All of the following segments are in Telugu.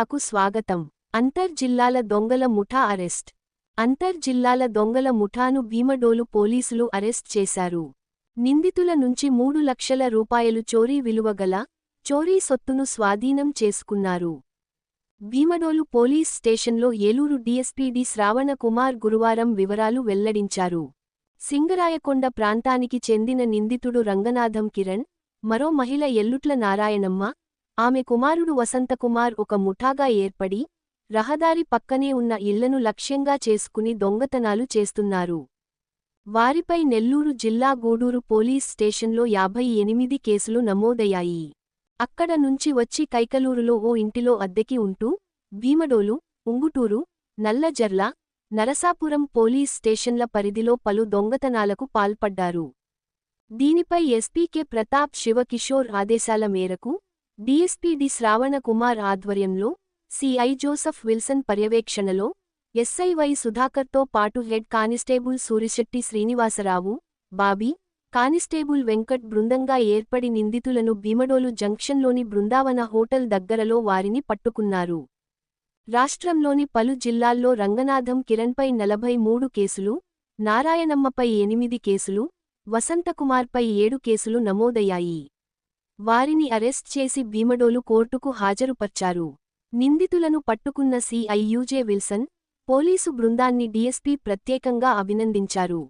మీడియాకు స్వాగతం. అంతర్జిల్లాల దొంగల ముఠా అరెస్ట్. అంతర్జిల్లాల దొంగల ముఠాను భీమడోలు పోలీసులు అరెస్ట్ చేశారు. నిందితుల నుంచి 3 లక్షల రూపాయలు చోరీ విలువగల చోరీ సొత్తును స్వాధీనం చేసుకున్నారు. భీమడోలు పోలీస్ స్టేషన్లో ఏలూరు డీఎస్పీ డి శ్రావణ కుమార్ గురువారం వివరాలు వెల్లడించారు. సింగరాయకొండ ప్రాంతానికి చెందిన నిందితుడు రంగనాథం కిరణ్, మరో మహిళ ఎల్లుట్ల నారాయణమ్మ, ఆమె కుమారుడు వసంతకుమార్ ఒక ముఠాగా ఏర్పడి రహదారి పక్కనే ఉన్న ఇళ్లను లక్ష్యంగా చేసుకుని దొంగతనాలు చేస్తున్నారు. వారిపై నెల్లూరు జిల్లా గూడూరు పోలీస్ స్టేషన్లో 58 కేసులు నమోదయ్యాయి. అక్కడ నుంచి వచ్చి కైకలూరులో ఓ ఇంటిలో అద్దెకి ఉంటూ భీమడోలు, ఉంగుటూరు, నల్లజర్ల, నరసాపురం పోలీస్ స్టేషన్ల పరిధిలో పలు దొంగతనాలకు పాల్పడ్డారు. దీనిపై ఎస్పీ కె ప్రతాప్ శివకిషోర్ ఆదేశాల మేరకు డీఎస్పీ డి శ్రావణ కుమార్ ఆధ్వర్యంలో సిఐ జోసఫ్ విల్సన్ పర్యవేక్షణలో ఎస్ఐ వై సుధాకర్తో పాటు head constable Surisetti Srinivasarao, Bobby, constable Venkat బృందంగా ఏర్పడి నిందితులను భీమడోలు జంక్షన్లోని బృందావన హోటల్ దగ్గరలో వారిని పట్టుకున్నారు. రాష్ట్రంలోని పలు జిల్లాల్లో రంగనాథం కిరణ్పై 43 కేసులు, నారాయణమ్మపై 8 కేసులు, వసంతకుమార్పై 7 కేసులు నమోదయ్యాయి. వారిని అరెస్ట్ చేసి భీమడోలు కోర్టుకు హాజరుపర్చారు. నిందితులను పట్టుకున్న సిఐ యుజె విల్సన్, పోలీసు బృందాన్ని డీఎస్పీ ప్రత్యేకంగా అభినందించారు.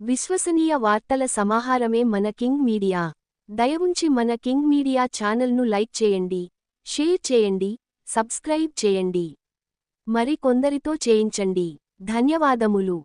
విశ్వసనీయ వార్తల సమాహారమే మన కింగ్ మీడియా. దయవుంచి మన కింగ్ మీడియా ఛానల్ను లైక్ చేయండి, షేర్ చేయండి, సబ్స్క్రైబ్ చేయండి. మరి కొందరితో చేయించండి. ధన్యవాదములు.